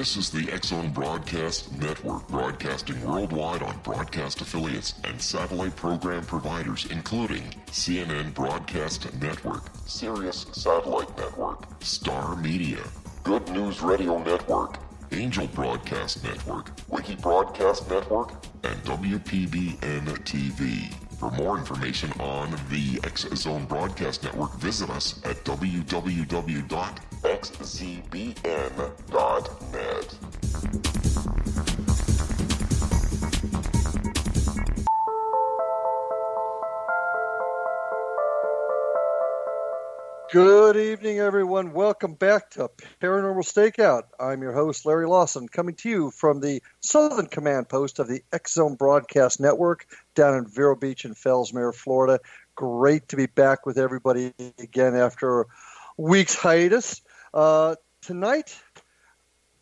This is the X-Zone Broadcast Network, broadcasting worldwide on broadcast affiliates and satellite program providers, including CNN Broadcast Network, Sirius Satellite Network, Star Media, Good News Radio Network, Angel Broadcast Network, Wiki Broadcast Network, and WPBN TV. For more information on the X-Zone Broadcast Network, visit us at www.xzbn.net. Good evening, everyone. Welcome back to Paranormal Stakeout. I'm your host, Larry Lawson, coming to you from the Southern Command Post of the X-Zone Broadcast Network down in Vero Beach in Fellsmere, Florida. Great to be back with everybody again after a week's hiatus. Tonight,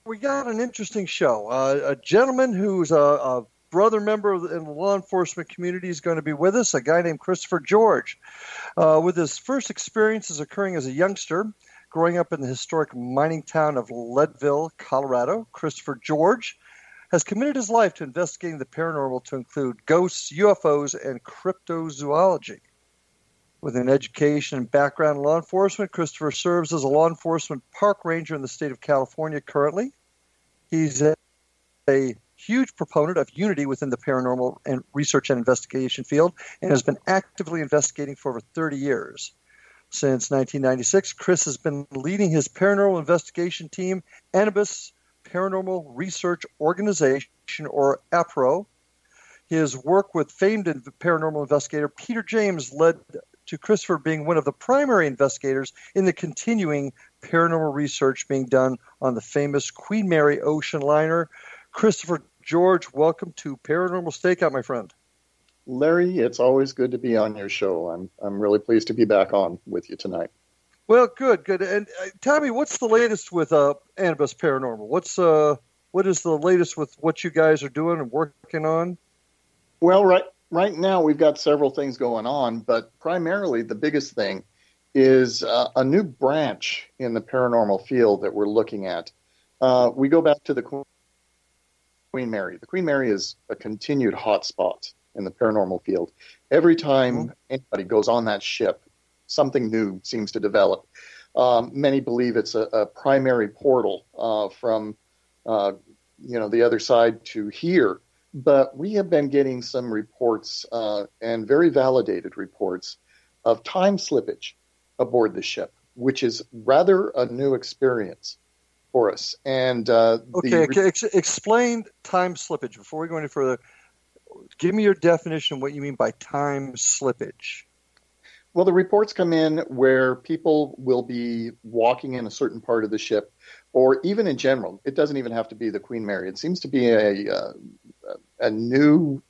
we got an interesting show. A gentleman who's a brother member in the law enforcement community is going to be with us, a guy named Christopher George. With his first experiences occurring as a youngster, growing up in the historic mining town of Leadville, Colorado, Christopher George has committed his life to investigating the paranormal to include ghosts, UFOs, and cryptozoology. With an education and background in law enforcement, Christopher serves as a law enforcement park ranger in the state of California currently. He's a huge proponent of unity within the paranormal and research and investigation field and has been actively investigating for over 30 years. Since 1996, Chris has been leading his paranormal investigation team, Anubis Paranormal Research Organization, or APRO. His work with famed paranormal investigator Peter James led to Christopher being one of the primary investigators in the continuing paranormal research being done on the famous Queen Mary ocean liner. Christopher George, welcome to Paranormal Stakeout, my friend. Larry, it's always good to be on your show. I'm really pleased to be back on with you tonight. Well, good. And tell me, what's the latest with Anubis Paranormal? What is the latest with what you guys are doing and working on? Well, right now we've got several things going on, but primarily the biggest thing is a new branch in the paranormal field that we're looking at. We go back to the Queen Mary. The Queen Mary is a continued hotspot in the paranormal field. Every time anybody goes on that ship, something new seems to develop. Many believe it's a primary portal from the other side to here. But we have been getting some reports and very validated reports of time slippage aboard the ship, which is rather a new experience for us. And explain time slippage before we go any further. Give me your definition of what you mean by time slippage. Well, the reports come in where people will be walking in a certain part of the ship, or even in general. It doesn't even have to be the Queen Mary. It seems to be a new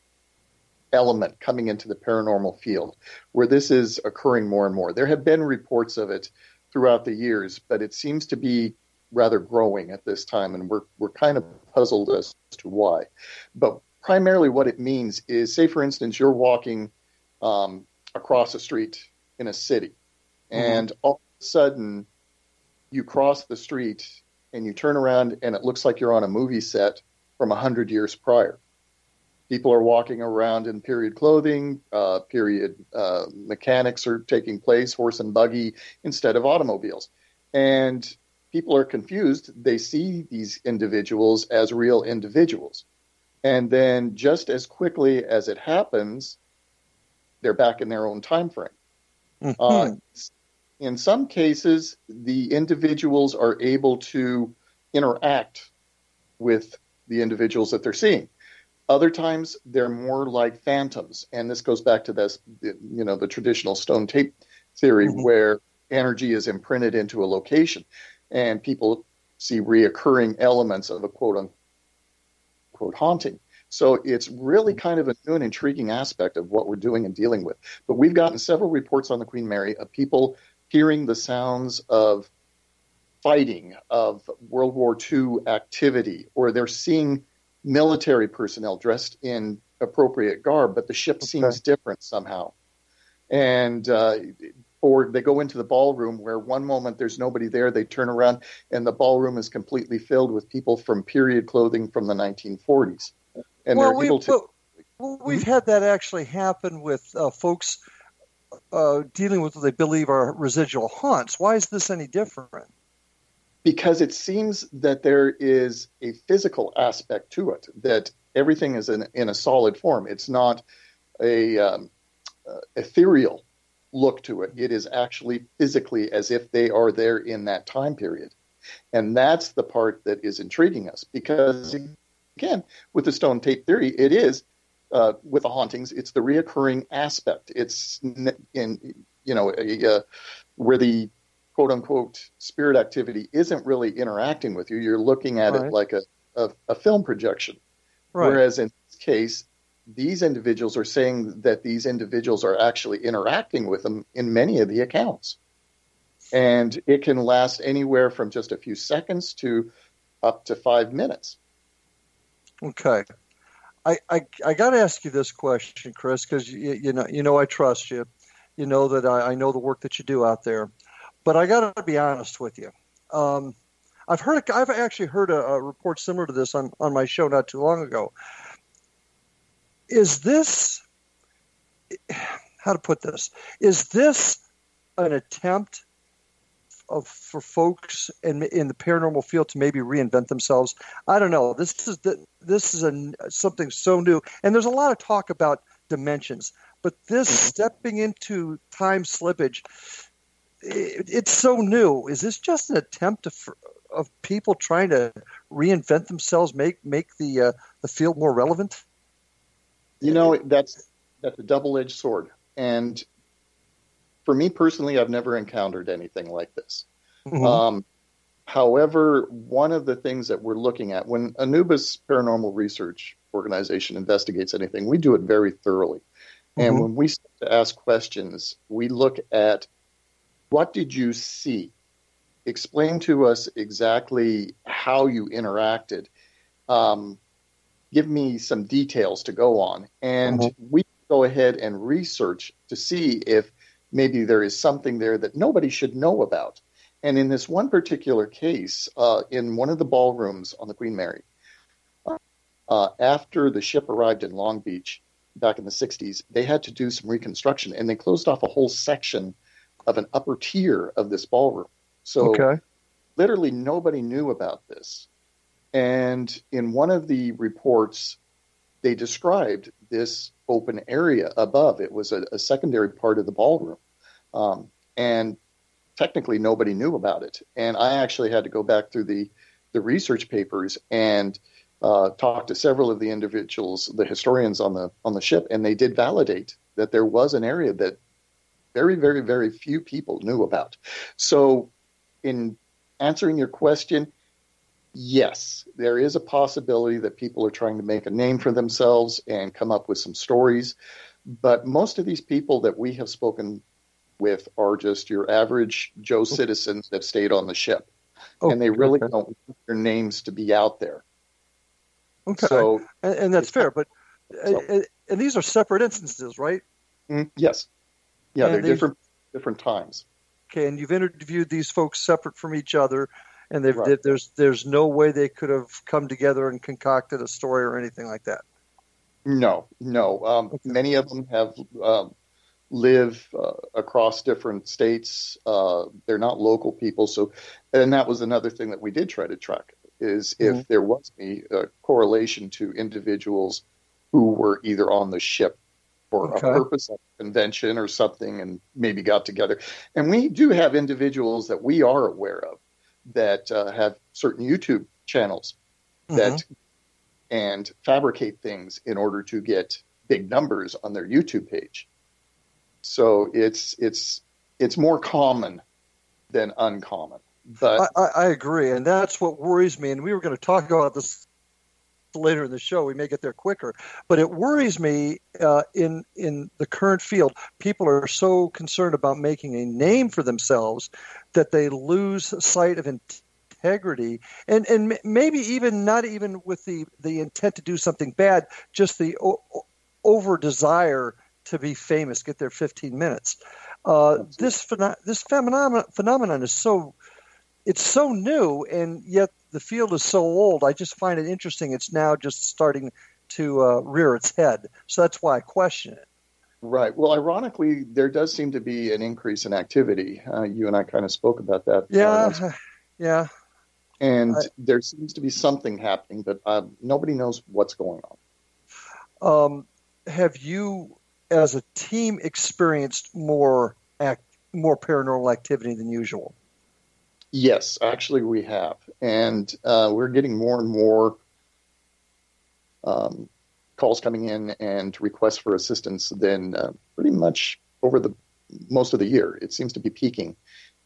element coming into the paranormal field where this is occurring more and more. There have been reports of it throughout the years, but it seems to be rather growing at this time, and we're kind of puzzled as to why. But primarily what it means is, say, for instance, you're walking across a street in a city, and all of a sudden you cross the street and you turn around and it looks like you're on a movie set from 100 years prior. People are walking around in period clothing, period mechanics are taking place, horse and buggy instead of automobiles. And people are confused. They see these individuals as real individuals. And then just as quickly as it happens, they're back in their own time frame. In some cases, the individuals are able to interact with the individuals that they're seeing. Other times, they're more like phantoms. And this goes back to this, the traditional stone tape theory, where energy is imprinted into a location. And people see reoccurring elements of a quote-unquote haunting. So it's really kind of a new and intriguing aspect of what we're doing and dealing with. But we've gotten several reports on the Queen Mary of people hearing the sounds of fighting, of World War II activity, or they're seeing military personnel dressed in appropriate garb, but the ship seems different somehow. And Or they go into the ballroom where one moment there's nobody there, they turn around and the ballroom is completely filled with people from period clothing from the 1940s. And Well, they're able to... we've had that actually happen with folks dealing with what they believe are residual haunts. Why is this any different? Because it seems that there is a physical aspect to it, that everything is in a solid form. It's not a ethereal look to it. It is actually physically as if they are there in that time period. And that's the part that is intriguing us, because, again, with the stone tape theory, it is, with the hauntings, it's the reoccurring aspect. It's where the quote-unquote spirit activity isn't really interacting with you. You're looking at it like a film projection. Right. Whereas in this case, these individuals are saying that these individuals are actually interacting with them in many of the accounts. And it can last anywhere from just a few seconds to up to 5 minutes. Okay. I got to ask you this question, Chris, because you know I trust you. You know that I know the work that you do out there. But I got to be honest with you. I've actually heard a report similar to this on my show not too long ago. Is this, how to put this? Is this an attempt for folks in the paranormal field to maybe reinvent themselves? I don't know. This is something so new, and there's a lot of talk about dimensions, but this stepping into time slippage, it's so new. Is this just an attempt of people trying to reinvent themselves, make the field more relevant? That's a double-edged sword. And for me personally, I've never encountered anything like this. Mm-hmm. However, one of the things that we're looking at when Anubis Paranormal Research Organization investigates anything, we do it very thoroughly. Mm-hmm. And when we start to ask questions, we look at, what did you see? Explain to us exactly how you interacted. Give me some details to go on. And we go ahead and research to see if maybe there is something there that nobody should know about. And in this one particular case, in one of the ballrooms on the Queen Mary, after the ship arrived in Long Beach back in the 60s, they had to do some reconstruction, and they closed off a whole section of an upper tier of this ballroom. So literally nobody knew about this. And in one of the reports, they described this open area above. It was a secondary part of the ballroom. And technically nobody knew about it. And I actually had to go back through the research papers and talk to several of the individuals, the historians on the ship, and they did validate that there was an area that very, very, very few people knew about. So in answering your question, yes, there is a possibility that people are trying to make a name for themselves and come up with some stories. But most of these people that we have spoken with are just your average Joe citizens that have stayed on the ship. And they really don't want their names to be out there. Okay. So, and that's fair. But and these are separate instances, right? Yes. Yeah, and they're different times. Okay, and you've interviewed these folks separate from each other, and there's no way they could have come together and concocted a story or anything like that. No. Many of them have live across different states. They're not local people. So, and that was another thing that we did try to track, is if there was a correlation to individuals who were either on the ship for a purpose, like a convention or something, and maybe got together. And we do have individuals that we are aware of that have certain YouTube channels that and fabricate things in order to get big numbers on their YouTube page. So it's more common than uncommon. But I agree, and that's what worries me. And we were going to talk about this later in the show. We may get there quicker, but it worries me in the current field. People are so concerned about making a name for themselves that they lose sight of integrity, and maybe even not even with the intent to do something bad, just the over desire to be famous, get their 15 minutes. This phenomenon is so new, and yet the field is so old. I just find it interesting. It's now just starting to rear its head. So that's why I question it. Right. Well, ironically, there does seem to be an increase in activity. You and I kind of spoke about that. Yeah. And there seems to be something happening, but nobody knows what's going on. Have you, as a team, experienced more paranormal activity than usual? Yes, actually we have. And we're getting more and more calls coming in and requests for assistance than pretty much over the most of the year. It seems to be peaking.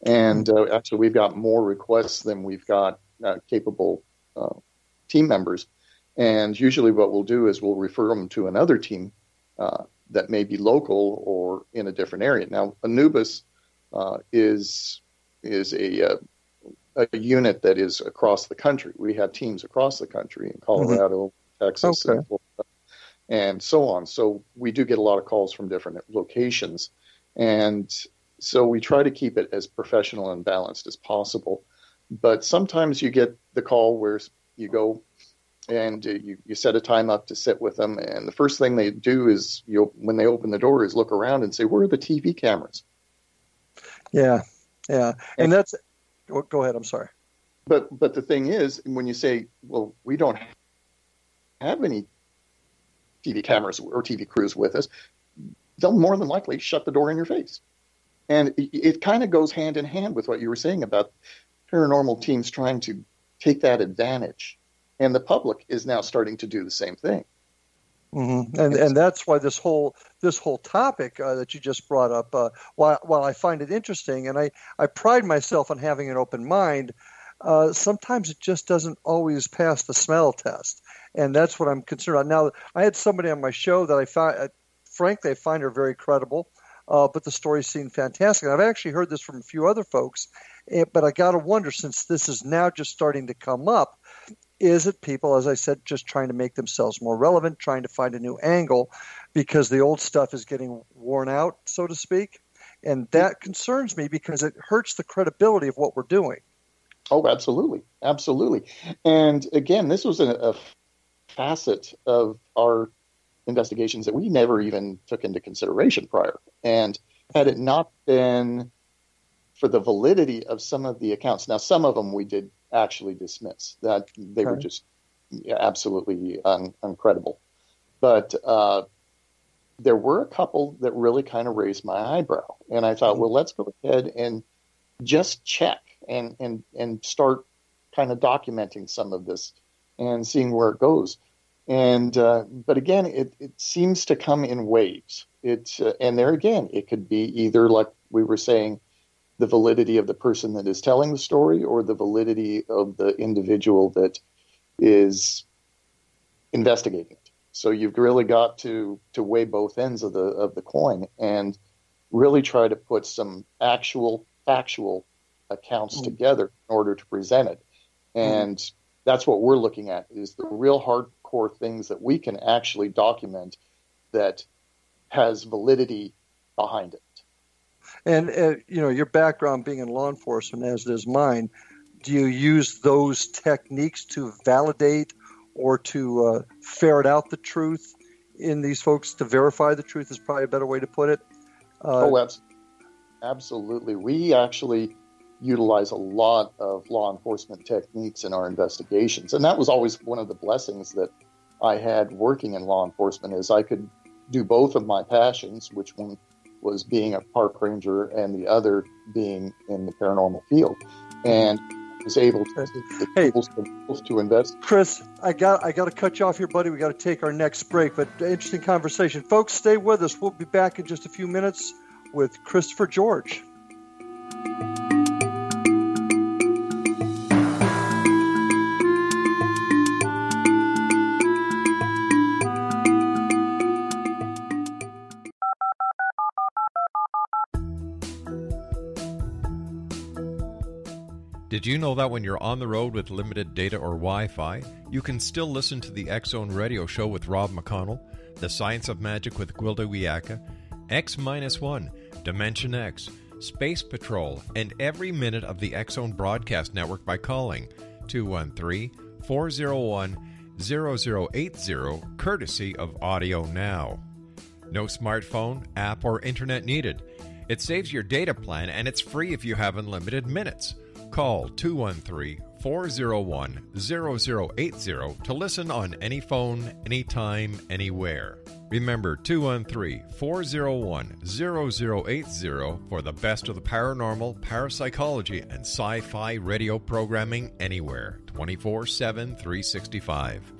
And actually we've got more requests than we've got capable team members. And usually what we'll do is we'll refer them to another team that may be local or in a different area. Now, Anubis is a unit that is across the country. We have teams across the country in Colorado, Texas, and Florida, and so on. So we do get a lot of calls from different locations. And so we try to keep it as professional and balanced as possible. But sometimes you get the call where you go and you set a time up to sit with them. And the first thing they do is, when they open the door, is look around and say, where are the TV cameras? Yeah. And that's... Go ahead. I'm sorry. But the thing is, when you say, well, we don't have any TV cameras or TV crews with us, they'll more than likely shut the door in your face. And it kind of goes hand in hand with what you were saying about paranormal teams trying to take that advantage. And the public is now starting to do the same thing. Mm-hmm. And that's why this whole topic that you just brought up, while I find it interesting, and I pride myself on having an open mind, sometimes it just doesn't always pass the smell test. And that's what I'm concerned about. Now, I had somebody on my show that I find, frankly, I find her very credible, but the story seemed fantastic. And I've actually heard this from a few other folks, but I got to wonder, since this is now just starting to come up, is it people, as I said, just trying to make themselves more relevant, trying to find a new angle because the old stuff is getting worn out, so to speak? And that concerns me because it hurts the credibility of what we're doing. Oh, absolutely. Absolutely. And again, this was a facet of our investigations that we never even took into consideration prior. And had it not been for the validity of some of the accounts, now some of them we did actually dismiss, that they were just absolutely uncredible. But there were a couple that really kind of raised my eyebrow. And I thought, well, let's go ahead and just check and start kind of documenting some of this and seeing where it goes. And but again, it seems to come in waves. And there again, it could be either, like we were saying, the validity of the person that is telling the story or the validity of the individual that is investigating it. So you've really got to weigh both ends of the coin and really try to put some actual factual accounts together in order to present it. And that's what we're looking at, is the real hardcore things that we can actually document that has validity behind it. And, your background being in law enforcement, as is mine, do you use those techniques to validate or to ferret out the truth in these folks, to verify the truth is probably a better way to put it? Absolutely. We actually utilize a lot of law enforcement techniques in our investigations. And that was always one of the blessings that I had working in law enforcement, is I could do both of my passions, which one was being a park ranger and the other being in the paranormal field, and was able to invest. Chris, I got to cut you off here, buddy. We got to take our next break, but interesting conversation. Folks, stay with us. We'll be back in just a few minutes with Christopher George. Did you know that when you're on the road with limited data or Wi-Fi, you can still listen to the X Zone Radio Show with Rob McConnell, The Science of Magic with Gwilda Wiyaka, X-1, Dimension X, Space Patrol, and every minute of the X Zone Broadcast Network by calling 213-401-0080, courtesy of Audio Now. No smartphone, app, or internet needed. It saves your data plan, and it's free if you have unlimited minutes. Call 213-401-0080 to listen on any phone, anytime, anywhere. Remember, 213-401-0080 for the best of the paranormal, parapsychology, and sci-fi radio programming anywhere, 24/7, 365.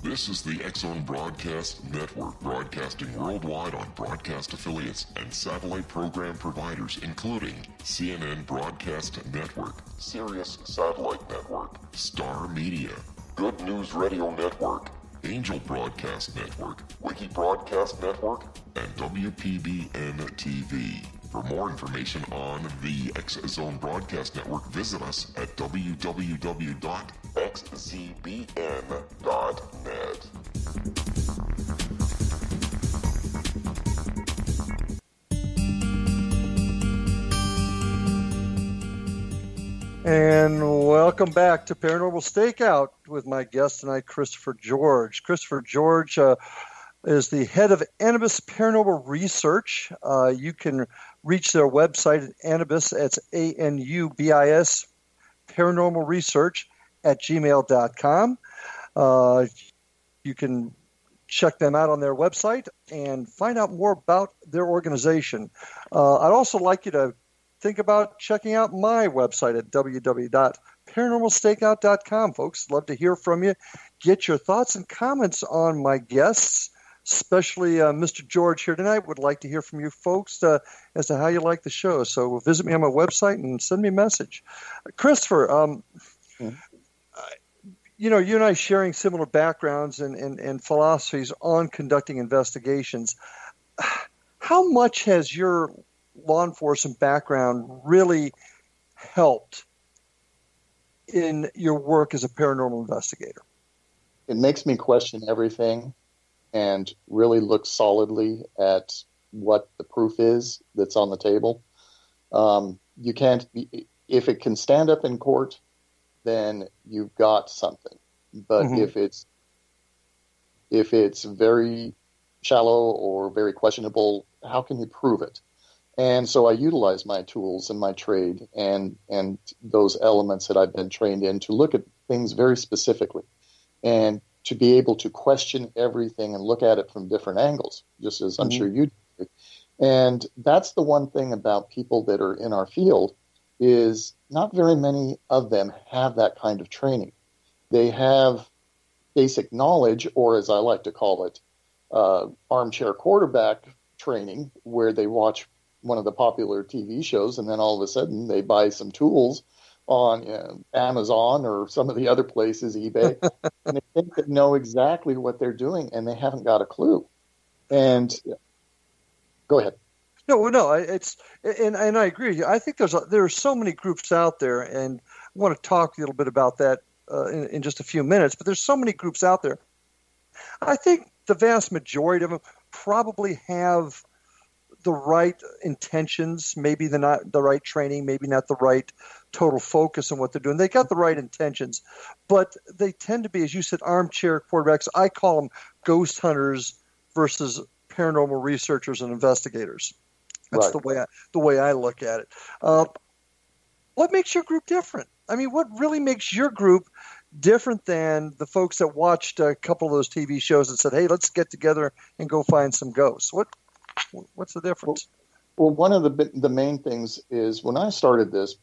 This is the X Zone Broadcast Network, broadcasting worldwide on broadcast affiliates and satellite program providers, including CNN Broadcast Network, Sirius Satellite Network, Star Media, Good News Radio Network, Angel Broadcast Network, Wiki Broadcast Network, and WPBN TV. For more information on the X Zone Broadcast Network, visit us at www.xzbn.net. And welcome back to Paranormal Stakeout with my guest tonight, Christopher George. Christopher George is the head of Anubis Paranormal Research. You can reach their website at Anubis, that's ANUBIS, Paranormal Research at gmail.com. You can check them out on their website and find out more about their organization. I'd also like you to think about checking out my website at www.paranormalstakeout.com, folks. Love to hear from you. Get your thoughts and comments on my guests, especially Mr. George here tonight. Would like to hear from you folks as to how you like the show. So visit me on my website and send me a message. Christopher, you know, you and I sharing similar backgrounds and philosophies on conducting investigations. How much has your law enforcement background really helped in your work as a paranormal investigator? It makes me question everything and really look solidly at what the proof is that's on the table. You can't, if it can stand up in court, then you've got something. But if it's very shallow or very questionable, how can you prove it? And so I utilize my tools and my trade and those elements that I've been trained in to look at things very specifically and to be able to question everything and look at it from different angles, just as I'm sure you do. And that's the one thing about people that are in our field is not very many of them have that kind of training. They have basic knowledge, or as I like to call it, armchair quarterback training, where they watch one of the popular TV shows, and then all of a sudden they buy some tools on Amazon or some of the other places, eBay, and they think they know exactly what they're doing, and they haven't got a clue. And go ahead. No, it's and I agree with you. I think there are so many groups out there, and I want to talk a little bit about that in just a few minutes. But there's so many groups out there. I think the vast majority of them probably have the right intentions, maybe they're not the right training, maybe not the right total focus on what they're doing. They got the right intentions, but they tend to be, as you said, armchair quarterbacks. I call them ghost hunters versus paranormal researchers and investigators. That's right. the way I look at it. What makes your group different? I mean, what really makes your group different than the folks that watched a couple of those TV shows and said, "Hey, let's get together and go find some ghosts"? What's the difference? Well, one of the main things is when I started this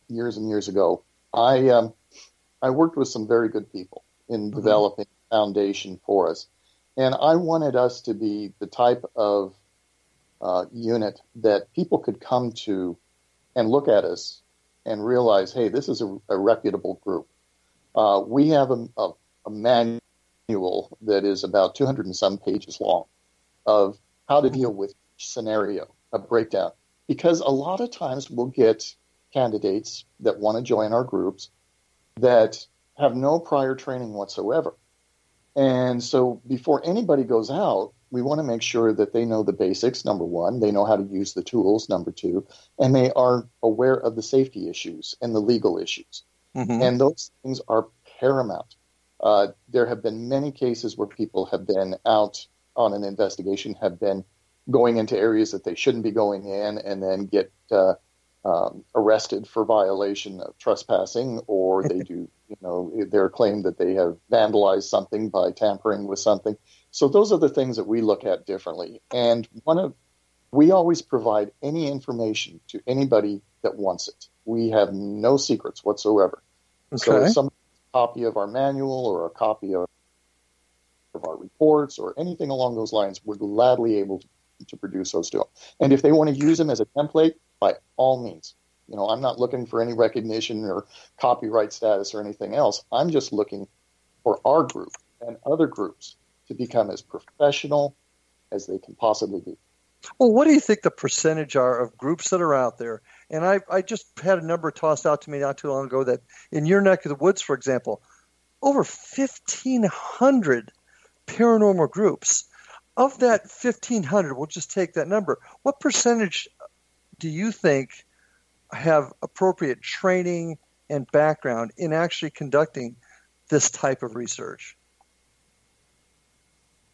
years and years ago, I worked with some very good people in developing a foundation for us, and I wanted us to be the type of unit that people could come to and look at us and realize, hey, this is a reputable group. We have a manual that is about 200 and some pages long of how to deal with each scenario, a breakdown. Because a lot of times we'll get candidates that want to join our groups that have no prior training whatsoever. And so before anybody goes out, we want to make sure that they know the basics, number one. They know how to use the tools, number two. And they are aware of the safety issues and the legal issues. Mm-hmm. And those things are paramount. There have been many cases where people have been out on an investigation, have been going into areas that they shouldn't be going in, and then get arrested for violation of trespassing, or they do, they're claimed that they have vandalized something by tampering with something. So those are the things that we look at differently. And we always provide any information to anybody that wants it. We have no secrets whatsoever. Okay. So if somebody has a copy of our manual or a copy of our reports or anything along those lines, we're gladly able to produce those to them. And if they want to use them as a template, by all means. I'm not looking for any recognition or copyright status or anything else. I'm just looking for our group and other groups to become as professional as they can possibly be. Well, what do you think the percentage are of groups that are out there? And I just had a number tossed out to me not too long ago that in your neck of the woods, for example, over 1,500 paranormal groups. Of that 1,500, we'll just take that number. What percentage do you think have appropriate training and background in actually conducting this type of research?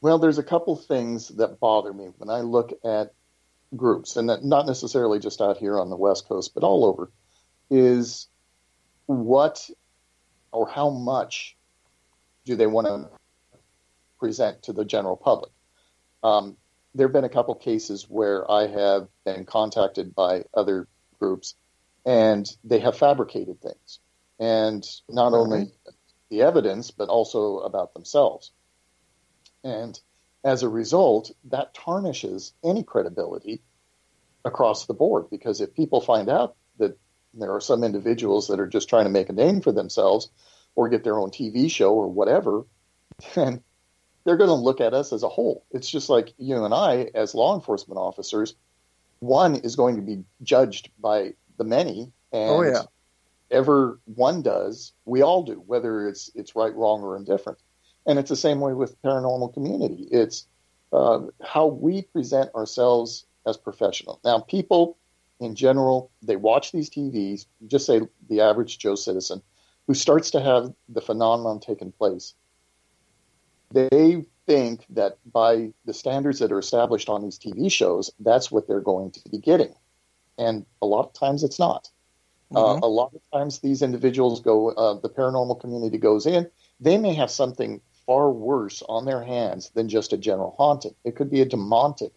Well, there's a couple things that bother me when I look at groups, and not necessarily just out here on the West Coast, but all over, is what or how much do they want to present to the general public? There have been a couple cases where I have been contacted by other groups, and they have fabricated things, and not only the evidence, but also about themselves. And as a result, that tarnishes any credibility across the board, because if people find out that there are some individuals that are just trying to make a name for themselves or get their own TV show or whatever, then they're going to look at us as a whole. It's just like you and I, as law enforcement officers, one is going to be judged by the many, and ever one does, we all do, whether it's right, wrong, or indifferent. And it's the same way with the paranormal community. It's how we present ourselves as professionals. Now, people in general, they watch these TVs, just say the average Joe citizen, who starts to have the phenomenon taking place. They think that by the standards that are established on these TV shows, that's what they're going to be getting. And a lot of times it's not. Mm-hmm. A lot of times these individuals go, the paranormal community goes in, they may have something far worse on their hands than just a general haunting. It could be a demonic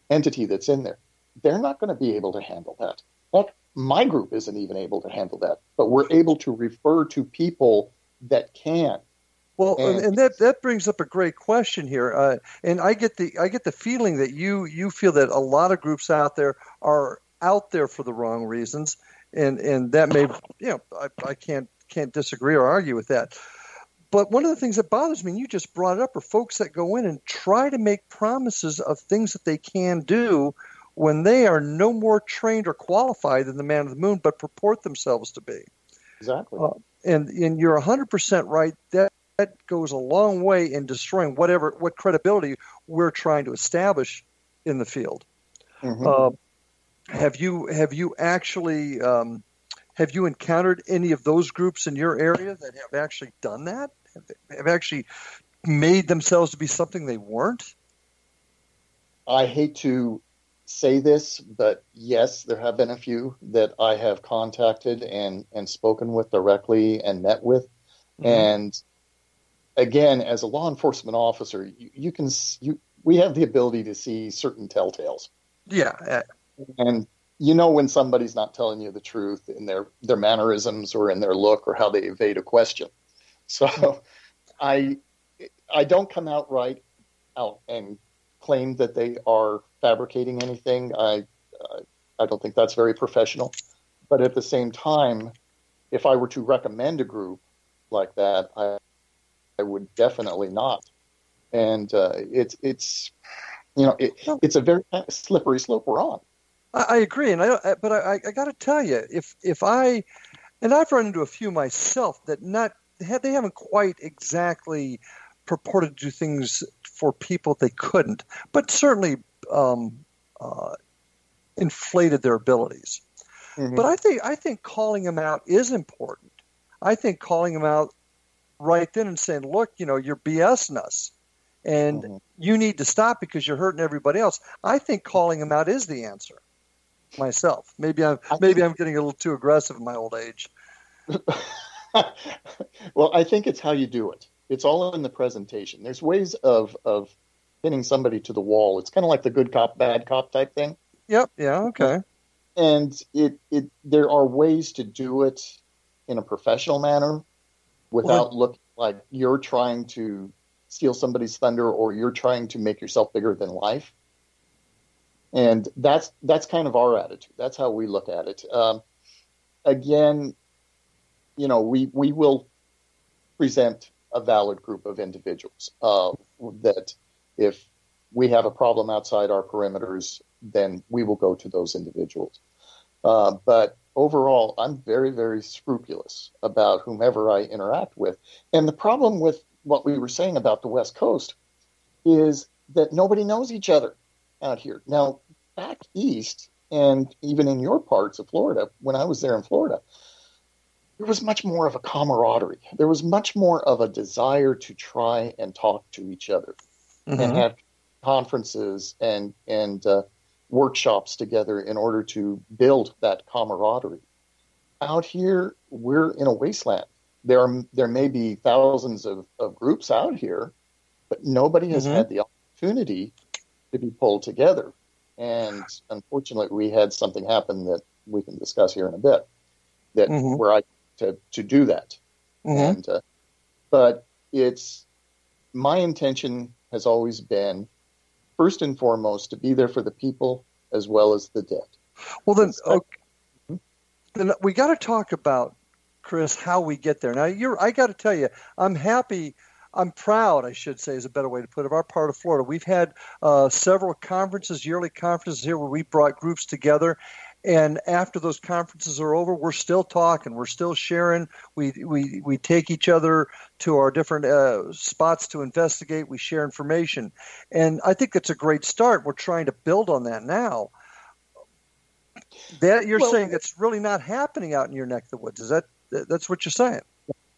entity that's in there. They're not going to be able to handle that. Heck, my group isn't even able to handle that. But we're able to refer to people that can. Well, and that brings up a great question here, and I get the feeling that you feel that a lot of groups out there are out there for the wrong reasons, and that may I can't disagree or argue with that. But one of the things that bothers me, and you just brought it up, are folks that go in and try to make promises of things that they can do when they are no more trained or qualified than the man of the moon, but purport themselves to be. Exactly. And you're 100% right. That goes a long way in destroying what credibility we're trying to establish in the field. Mm-hmm. Have you actually have you encountered any of those groups in your area that have actually done that? Have actually made themselves to be something they weren't? I hate to say this, but yes, there have been a few that I have contacted and spoken with directly and met with. Mm-hmm. And again, as a law enforcement officer, we have the ability to see certain telltales. Yeah. And when somebody's not telling you the truth in their mannerisms or in their look or how they evade a question. So I don't come out and claim that they are fabricating anything. I don't think that's very professional. But at the same time, if I were to recommend a group like that, I would definitely not. And it's a very slippery slope we're on. I agree, and I got to tell you, if I've run into a few myself that not they haven't quite exactly purported to do things for people they couldn't, but certainly inflated their abilities. Mm-hmm. But I think calling them out is important. I think calling them out right then and saying, look, you're BSing us, and you need to stop because you're hurting everybody else. I think calling them out is the answer. Myself, maybe I'm getting a little too aggressive in my old age. Well, I think it's how you do it. It's all in the presentation. There's ways of pinning somebody to the wall. It's kind of like the good cop, bad cop type thing. Yep. Yeah. Okay. And there are ways to do it in a professional manner without looking like you're trying to steal somebody's thunder or you're trying to make yourself bigger than life. And that's kind of our attitude. That's how we look at it. Again, we will present a valid group of individuals that if we have a problem outside our perimeters, then we will go to those individuals. But overall, I'm very, very scrupulous about whomever I interact with. And the problem with what we were saying about the West Coast is that nobody knows each other out here. Now, back east, and even in your parts of Florida, when I was there in Florida, there was much more of a camaraderie. There was much more of a desire to try and talk to each other and have conferences and workshops together in order to build that camaraderie. Out here, we're in a wasteland. There may be thousands of groups out here, but nobody has had the opportunity to be pulled together. And unfortunately, we had something happen that we can discuss here in a bit, that where I to do that. And but it's my intention has always been, first and foremost, to be there for the people as well as the dead. Well, then we got to talk about, Chris, how we get there. Now, I got to tell you, I'm happy. I'm proud, I should say, is a better way to put it, of our part of Florida. We've had several conferences, yearly conferences here where we brought groups together. And after those conferences are over, we're still talking. We're still sharing. We take each other to our different spots to investigate. We share information. And I think it's a great start. We're trying to build on that now. That you're saying it's really not happening out in your neck of the woods. That's what you're saying?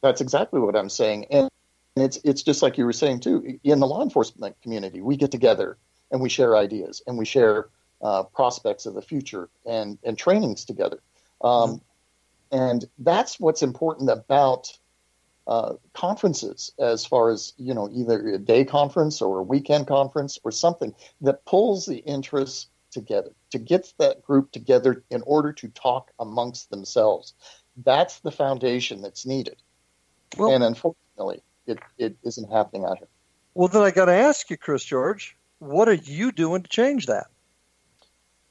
That's exactly what I'm saying. And it's just like you were saying, too. In the law enforcement community, we get together and we share ideas and we share prospects of the future and trainings together. And that's what's important about conferences, as far as, either a day conference or a weekend conference or something that pulls the interests together, to get that group together in order to talk amongst themselves. That's the foundation that's needed. Well, and unfortunately, it isn't happening out here. Well, then I got to ask you, Chris George, what are you doing to change that?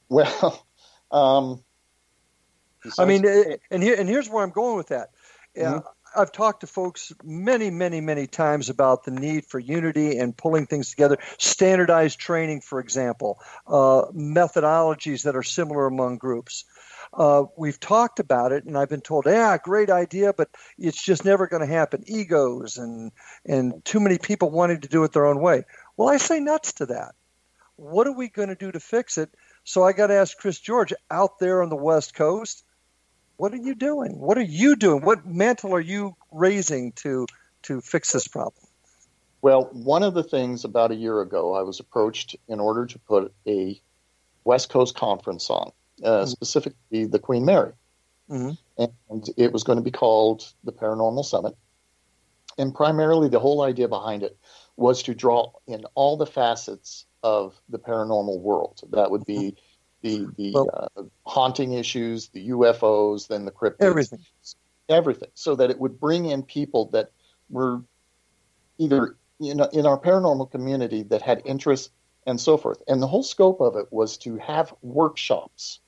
Well, I mean, and here's where I'm going with that. I've talked to folks many, many, many times about the need for unity and pulling things together, standardized training, for example, methodologies that are similar among groups. We've talked about it, and I've been told, great idea, but it's just never going to happen. Egos and too many people wanting to do it their own way. Well, I say nuts to that. What are we going to do to fix it? So I got to ask Chris George, out there on the West Coast, what are you doing? What are you doing? What mantle are you raising to fix this problem? Well, one of the things about a year ago, I was approached in order to put a West Coast conference on, specifically the Queen Mary. And it was going to be called the Paranormal Summit. And primarily the whole idea behind it was to draw in all the facets of the paranormal world. That would be the haunting issues, the UFOs, then the cryptids. Everything. So that it would bring in people that were either in our paranormal community that had interest and so forth. And the whole scope of it was to have workshops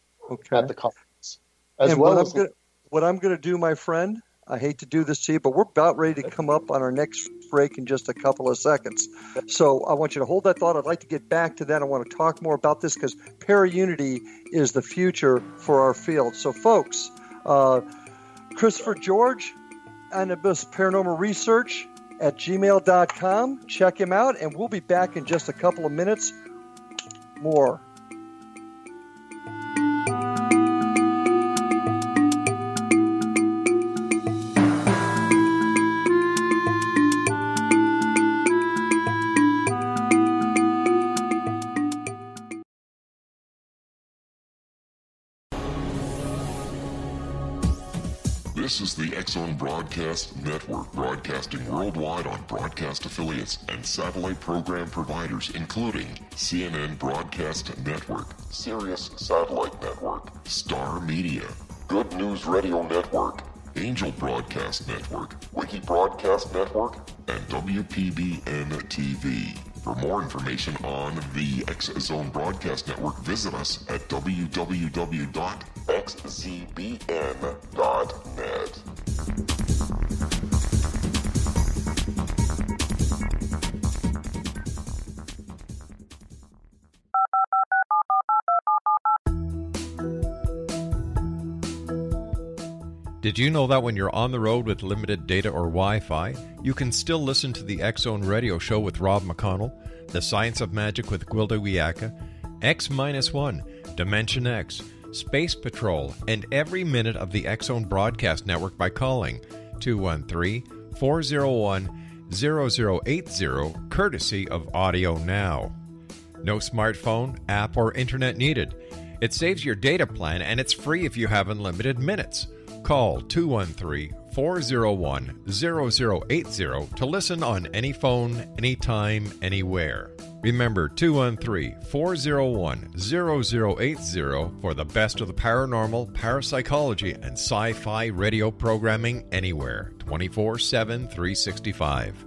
at the conference. What I'm going to do, my friend, I hate to do this to you, but we're about ready to come up on our next break in just a couple of seconds. So I want you to hold that thought. I'd like to get back to that. I want to talk more about this because para-unity is the future for our field. So folks, Christopher George, Anubis Paranormal Research at gmail.com. Check him out, and we'll be back in just a couple of minutes more. This is the X-Zone Broadcast Network, broadcasting worldwide on broadcast affiliates and satellite program providers, including CNN Broadcast Network, Sirius Satellite Network, Star Media, Good News Radio Network, Angel Broadcast Network, Wiki Broadcast Network, and WPBN TV. For more information on the X-Zone Broadcast Network, visit us at www.xzbn.net. Did you know that when you're on the road with limited data or Wi-Fi, you can still listen to the X-Zone Radio Show with Rob McConnell, The Science of Magic with Gwilda Wiyaka, X-1, Dimension X, Space Patrol, and every minute of the X-Zone Broadcast Network by calling 213-401-0080, courtesy of Audio Now. No smartphone, app, or internet needed. It saves your data plan, and it's free if you have unlimited minutes. Call 213-401-0080 to listen on any phone, anytime, anywhere. Remember 213-401-0080 for the best of the paranormal, parapsychology, and sci-fi radio programming anywhere, 24/7, 365.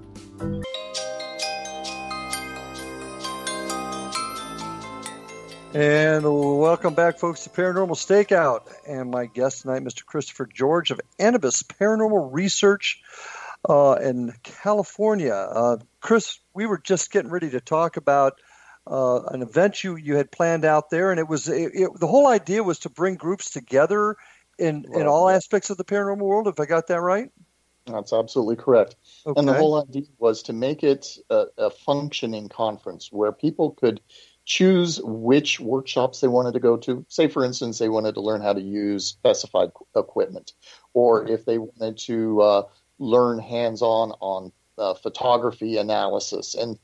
And welcome back, folks, to Paranormal Stakeout. And my guest tonight, Mr. Christopher George of Anubis Paranormal Research in California. Chris, we were just getting ready to talk about an event you had planned out there, and the whole idea was to bring groups together in all aspects of the paranormal world, if I got that right? That's absolutely correct. Okay. And the whole idea was to make it a functioning conference where people could choose which workshops they wanted to go to. Say, for instance, they wanted to learn how to use specified equipment, or if they wanted to learn hands-on on photography analysis and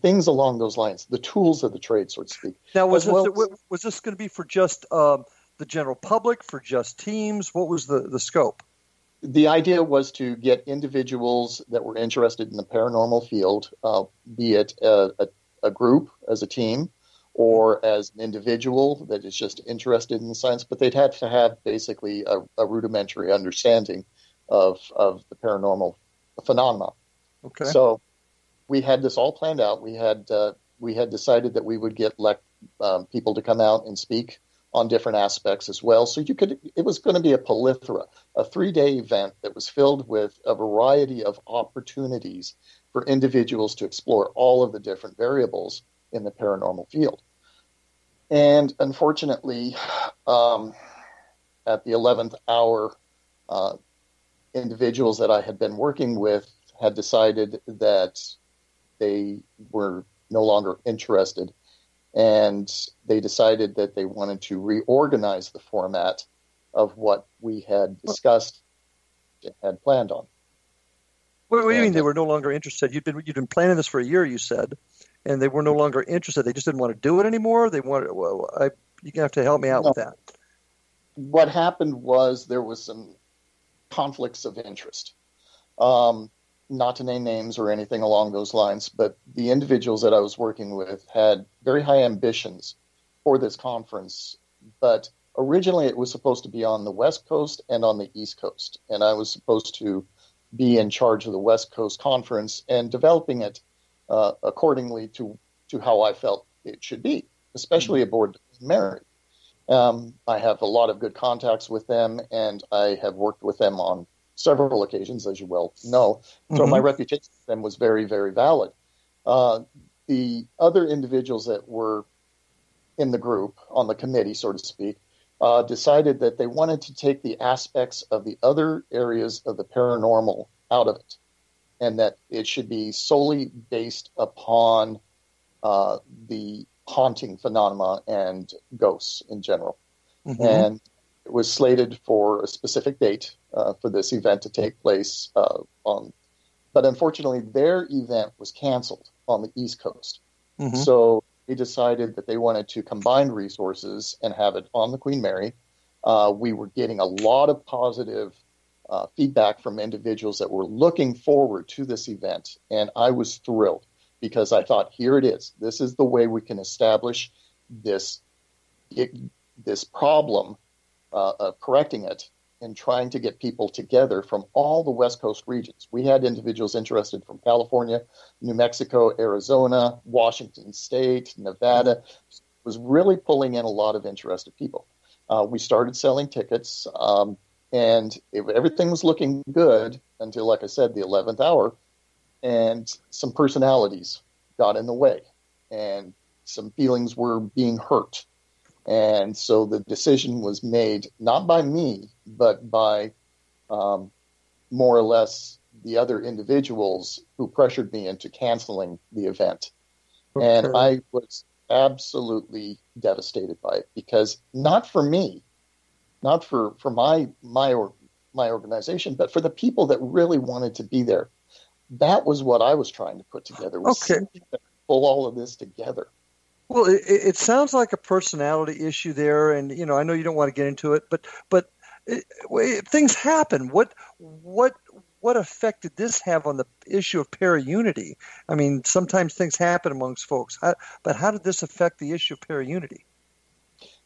things along those lines, the tools of the trade, so to speak. Now, was this going to be for just the general public, for just teams? What was the scope? The idea was to get individuals that were interested in the paranormal field, be it a group as a team, or as an individual that is just interested in the science, but they'd have to have basically a rudimentary understanding of the paranormal phenomena. Okay. So we had this all planned out. We had decided that we would get people to come out and speak on different aspects as well. So it was going to be a plethora, a 3-day event that was filled with a variety of opportunities for individuals to explore all of the different variables in the paranormal field. And unfortunately, at the 11th hour, individuals that I had been working with had decided that they were no longer interested, and they decided that they wanted to reorganize the format of what we had discussed and had planned on. What do you mean they were no longer interested? You'd been planning this for a year, you said, and they were no longer interested. They just didn't want to do it anymore. You're gonna have to help me out with that. What happened was there was some conflicts of interest. Not to name names or anything along those lines, but the individuals that I was working with had very high ambitions for this conference. But originally it was supposed to be on the West Coast and on the East Coast, and I was supposed to be in charge of the West Coast conference and developing it accordingly to how I felt it should be, especially aboard Mary. I have a lot of good contacts with them, and I have worked with them on several occasions, as you well know. So my reputation with them was very, very valid. The other individuals that were in the group, on the committee, so to speak, decided that they wanted to take the aspects of the other areas of the paranormal out of it, and that it should be solely based upon the haunting phenomena and ghosts in general. Mm-hmm. And it was slated for a specific date for this event to take place but unfortunately their event was canceled on the East Coast. Mm-hmm. So they decided that they wanted to combine resources and have it on the Queen Mary. We were getting a lot of positive feedback from individuals that were looking forward to this event, and I was thrilled because I thought, here it is. This is the way we can establish this problem of correcting it and trying to get people together from all the West Coast regions. We had individuals interested from California, New Mexico, Arizona, Washington State, Nevada. It was really pulling in a lot of interested people. We started selling tickets, and everything was looking good until, like I said, the 11th hour, and some personalities got in the way, and some feelings were being hurt. And so the decision was made not by me, but by more or less the other individuals who pressured me into canceling the event. Okay. And I was absolutely devastated by it, because not for me, not for my organization, but for the people that really wanted to be there. That was what I was trying to put together. Okay. Pull all of this together. Well, it sounds like a personality issue there, and I know you don't want to get into it, but things happen. What effect did this have on the issue of paraunity? I mean, sometimes things happen amongst folks, but how did this affect the issue of paraunity?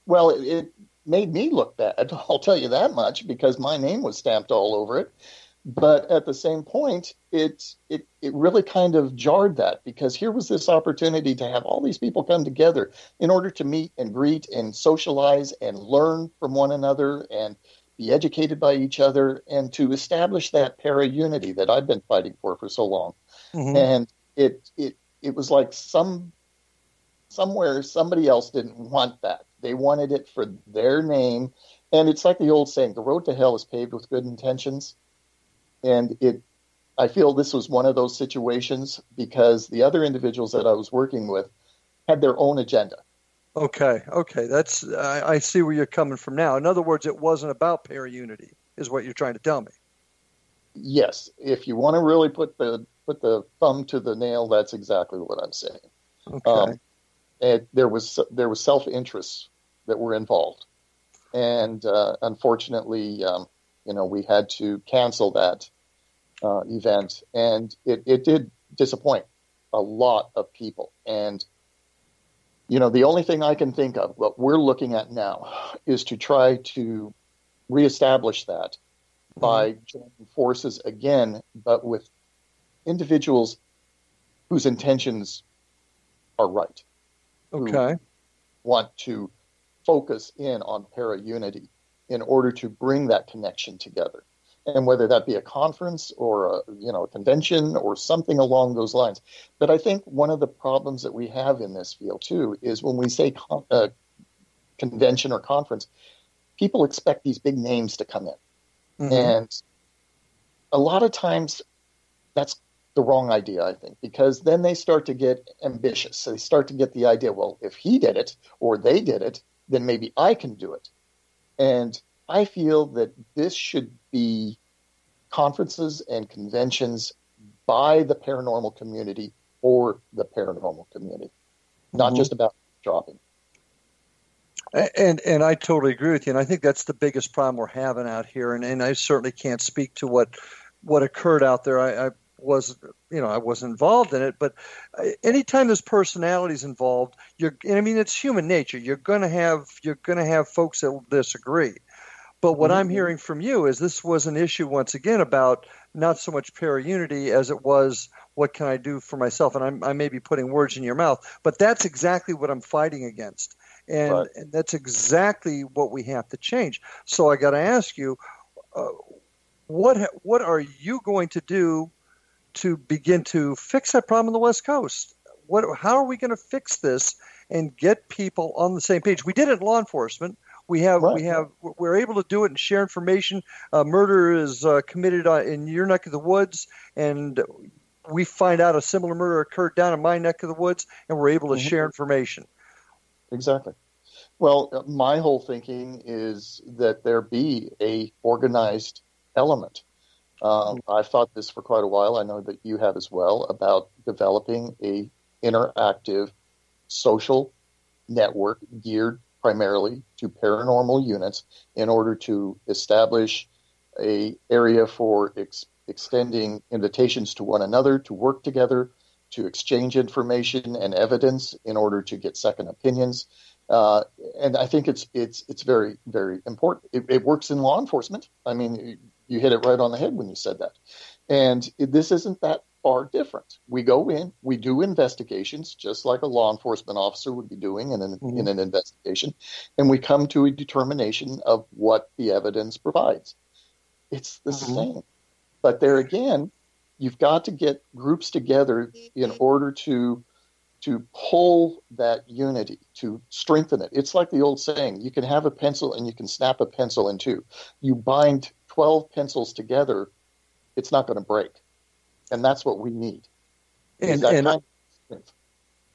Well, it made me look bad. I'll tell you that much, because my name was stamped all over it. But at the same point, it really kind of jarred that, because here was this opportunity to have all these people come together in order to meet and greet and socialize and learn from one another and be educated by each other, and to establish that para-unity that I've been fighting for so long. Mm-hmm. And it was like somewhere somebody else didn't want that. They wanted it for their name. And it's like the old saying, the road to hell is paved with good intentions. And I feel this was one of those situations, because the other individuals that I was working with had their own agenda. Okay. I see where you're coming from now. In other words, it wasn't about paraunity, is what you're trying to tell me. Yes, if you want to really put the thumb to the nail, that's exactly what I'm saying. Okay. And there was self-interests that were involved, and unfortunately, we had to cancel that event, and it did disappoint a lot of people. And the only thing I can think of, what we're looking at now, is to try to reestablish that by joining forces again, but with individuals whose intentions are right. Okay. Who want to focus in on para-unity in order to bring that connection together. And whether that be a conference or a convention or something along those lines. But I think one of the problems that we have in this field too is when we say convention or conference, people expect these big names to come in. Mm-hmm. And a lot of times that's the wrong idea, I think, because then they start to get ambitious. So they start to get the idea, well, if he did it or they did it, then maybe I can do it. And I feel that this should be conferences and conventions by the paranormal community or the paranormal community, not just about dropping. And I totally agree with you. And I think that's the biggest problem we're having out here. And I certainly can't speak to what occurred out there. I wasn't involved in it, but anytime there's personalities involved, it's human nature. You're going to have folks that will disagree. But what I'm hearing from you is this was an issue, once again, about not so much para-unity as it was, what can I do for myself? And I may be putting words in your mouth, but that's exactly what I'm fighting against. And that's exactly what we have to change. So I got to ask you, what are you going to do to begin to fix that problem on the West Coast? How are we going to fix this and get people on the same page? We did it in law enforcement. We're able to do it and share information. Murder is committed in your neck of the woods, and we find out a similar murder occurred down in my neck of the woods, and we're able to share information. Exactly. Well, my whole thinking is that there be a organized element. I've thought this for quite a while. I know that you have as well, about developing a interactive social network geared primarily to paranormal units in order to establish a area for extending invitations to one another to work together, to exchange information and evidence in order to get second opinions. And I think it's very, very important. It works in law enforcement. I mean, you hit it right on the head when you said that. And this isn't that far different. We go in, we do investigations, just like a law enforcement officer would be doing in an investigation, and we come to a determination of what the evidence provides. It's the same. But there again, you've got to get groups together in order to pull that unity, to strengthen it. It's like the old saying, you can have a pencil and you can snap a pencil in two. You bind 12 pencils together, it's not going to break. And that's what we need. And I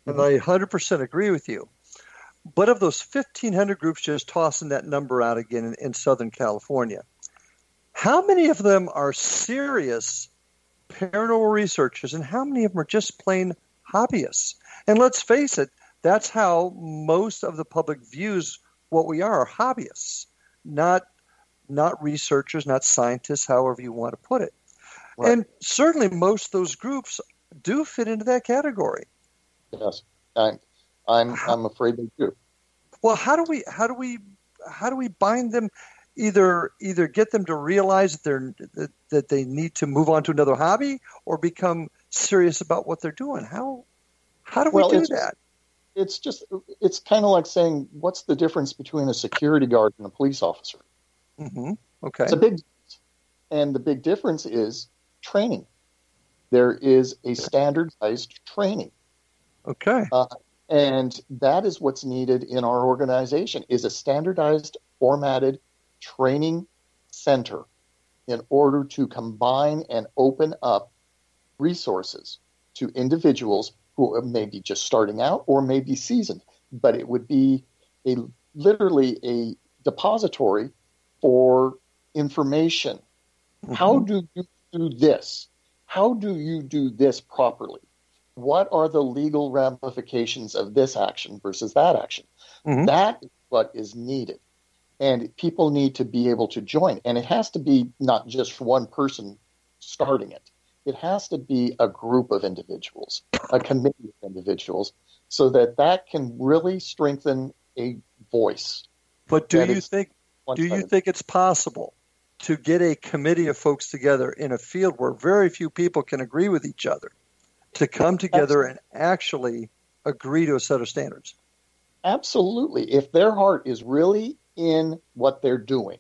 100% agree with you. But of those 1,500 groups, just tossing that number out again in Southern California, how many of them are serious paranormal researchers and how many of them are just plain hobbyists? And let's face it, that's how most of the public views what we are hobbyists, not researchers, not scientists, however you want to put it. Right. And certainly most of those groups do fit into that category. Yes, I'm afraid they do. Well, how do we bind them? Either get them to realize that they need to move on to another hobby, or become serious about what they're doing. How do we do that? It's kind of like saying, what's the difference between a security guard and a police officer? Mm-hmm. Okay, it's a big difference. And the big difference is training. There is a standardized training. Okay. And that is what's needed in our organization, is a standardized, formatted training center in order to combine and open up resources to individuals who may be just starting out or may be seasoned. But it would be literally a depository for information. Mm-hmm. How do you do this? How do you do this properly? What are the legal ramifications of this action versus that action? Mm-hmm. That is what is needed. And people need to be able to join. And it has to be not just one person starting it. It has to be a group of individuals, a committee of individuals, so that can really strengthen a voice. But do you think it's possible to get a committee of folks together in a field where very few people can agree with each other, to come together and actually agree to a set of standards? Absolutely. If their heart is really in what they're doing,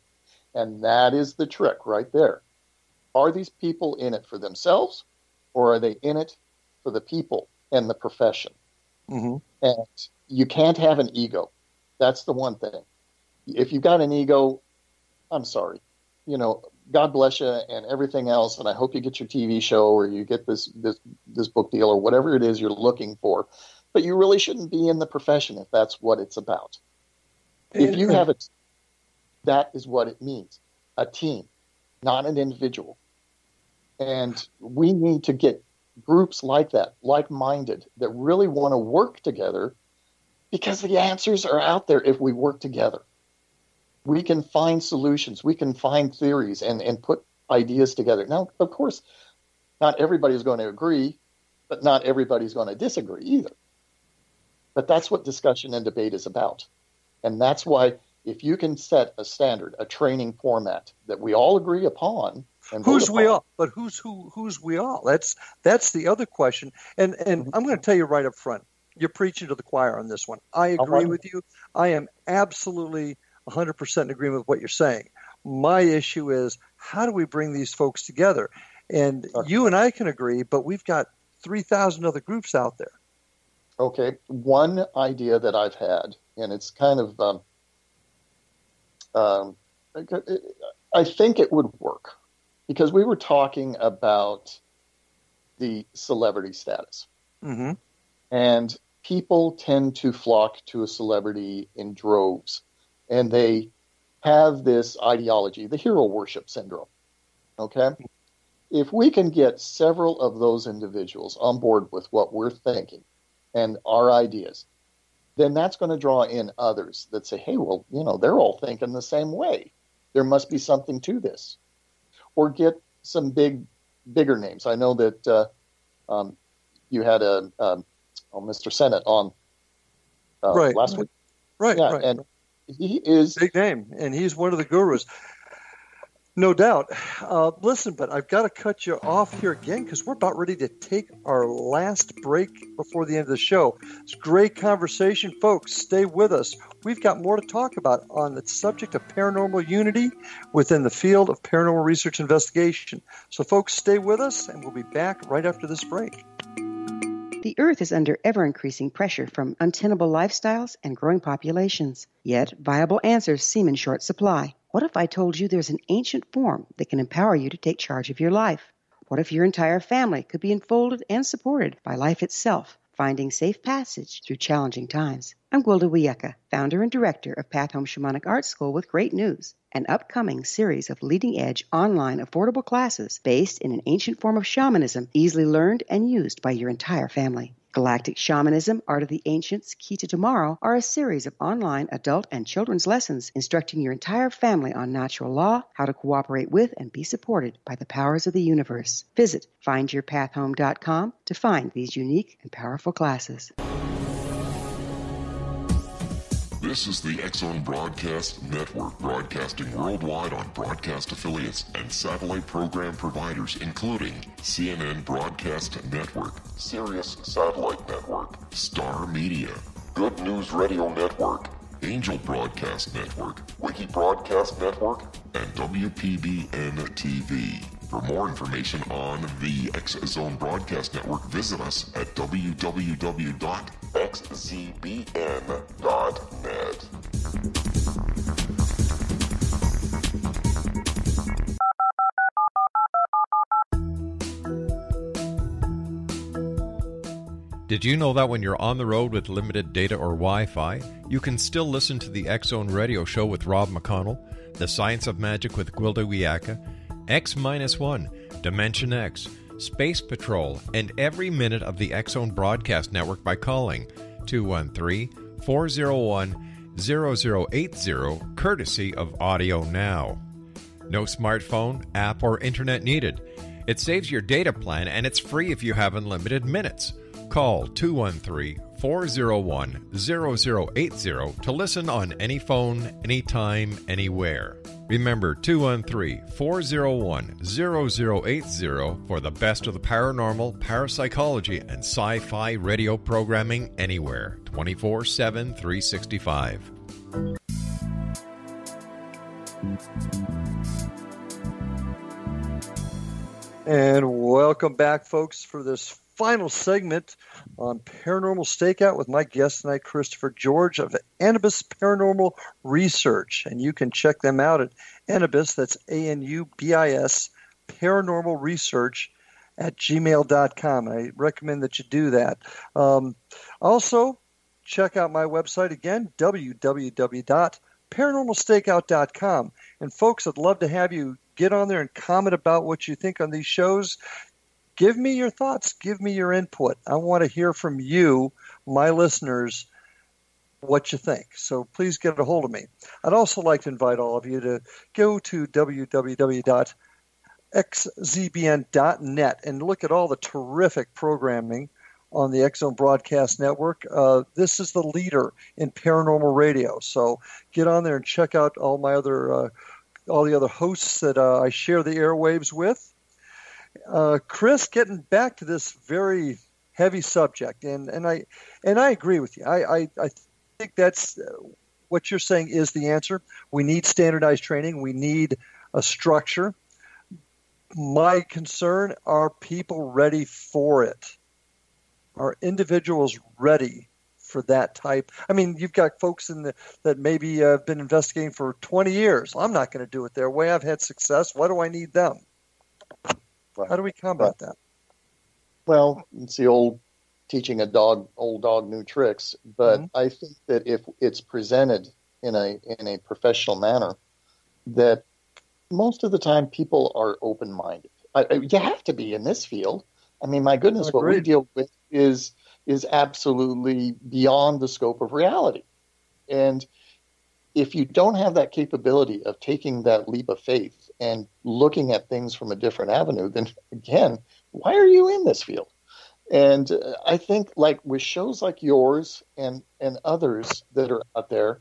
and that is the trick right there. Are these people in it for themselves, or are they in it for the people and the profession? Mm-hmm. And you can't have an ego. That's the one thing. If you've got an ego, I'm sorry. God bless you and everything else, and I hope you get your TV show or you get this book deal or whatever it is you're looking for. But you really shouldn't be in the profession if that's what it's about. If you have it, that is what it means. A team, not an individual. And we need to get groups like that, like-minded, that really want to work together, because the answers are out there if we work together. We can find solutions. We can find theories and put ideas together. Now, of course, not everybody's going to agree, but not everybody's going to disagree either. But that's what discussion and debate is about. And that's why if you can set a standard, a training format that we all agree upon. And who's we all? But who's we all? That's the other question. And I'm going to tell you right up front, you're preaching to the choir on this one. I agree with you. I am absolutely 100% in agreement with what you're saying. My issue is, how do we bring these folks together? And you and I can agree, but we've got 3,000 other groups out there. Okay. One idea that I've had, and it's kind of I think it would work because we were talking about the celebrity status. Mm-hmm. And people tend to flock to a celebrity in droves. And they have this ideology, the hero worship syndrome. Okay? If we can get several of those individuals on board with what we're thinking and our ideas, then that's going to draw in others that say, hey, well, they're all thinking the same way. There must be something to this. Or get some bigger names. I know that you had Mr. Sennett on last week. Right, yeah, right. And he is big name, and he's one of the gurus. No doubt. Listen, but I've got to cut you off here again because we're about ready to take our last break before the end of the show. It's a great conversation, folks. Stay with us. We've got more to talk about on the subject of paranormal unity within the field of paranormal research investigation. So, folks, stay with us, and we'll be back right after this break. The Earth is under ever-increasing pressure from untenable lifestyles and growing populations. Yet, viable answers seem in short supply. What if I told you there's an ancient form that can empower you to take charge of your life? What if your entire family could be enfolded and supported by life itself, finding safe passage through challenging times? I'm Gwilda Wiyaka, founder and director of Path Home Shamanic Art School, with great news: an upcoming series of leading-edge online affordable classes based in an ancient form of shamanism easily learned and used by your entire family. Galactic Shamanism, Art of the Ancients, Key to Tomorrow are a series of online adult and children's lessons instructing your entire family on natural law, how to cooperate with and be supported by the powers of the universe. Visit findyourpathhome.com to find these unique and powerful classes. This is the X-Zone Broadcast Network, broadcasting worldwide on broadcast affiliates and satellite program providers, including CNN Broadcast Network, Sirius Satellite Network, Star Media, Good News Radio Network, Angel Broadcast Network, Wiki Broadcast Network, and WPBN TV. For more information on the X-Zone Broadcast Network, visit us at www.xzbn.net. Did you know that when you're on the road with limited data or Wi-Fi, you can still listen to the X-Zone Radio Show with Rob McConnell, The Science of Magic with Gwilda Wiyaka, X-1, Dimension X, Space Patrol, and every minute of the X-Zone Broadcast Network by calling 213-401-0080, courtesy of Audio Now. No smartphone, app, or internet needed. It saves your data plan, and it's free if you have unlimited minutes. Call 213-401-0080 to listen on any phone, anytime, anywhere. Remember, 213-401-0080 for the best of the paranormal, parapsychology, and sci-fi radio programming anywhere, 24/7, 365. And welcome back, folks, for this final segment on Paranormal Stakeout with my guest tonight, Christopher George of Anubis Paranormal Research. And you can check them out at Anubis, that's ANUBIS, Paranormal Research at gmail.com. I recommend that you do that. Also, check out my website again, www.paranormalstakeout.com. And folks, I'd love to have you get on there and comment about what you think on these shows. Give me your thoughts. Give me your input. I want to hear from you, my listeners, what you think. So please get a hold of me. I'd also like to invite all of you to go to www.xzbn.net and look at all the terrific programming on the X-Zone Broadcast Network. This is the leader in paranormal radio. So get on there and check out all my other all the other hosts that I share the airwaves with. Chris, getting back to this very heavy subject, and I agree with you. I think that's what you're saying is the answer. We need standardized training. We need a structure. My concern, are people ready for it? Are individuals ready for that type. I mean, you've got folks that maybe have been investigating for 20 years. I'm not going to do it their way. I've had success. Why do I need them? Right. How do we combat that? Well, it's the old teaching old dog new tricks. But I think that if it's presented in a professional manner, that most of the time people are open-minded. You have to be in this field. I mean, my goodness, what we deal with is absolutely beyond the scope of reality. And if you don't have that capability of taking that leap of faith and looking at things from a different avenue, then again, why are you in this field? And I think, like with shows like yours and others that are out there,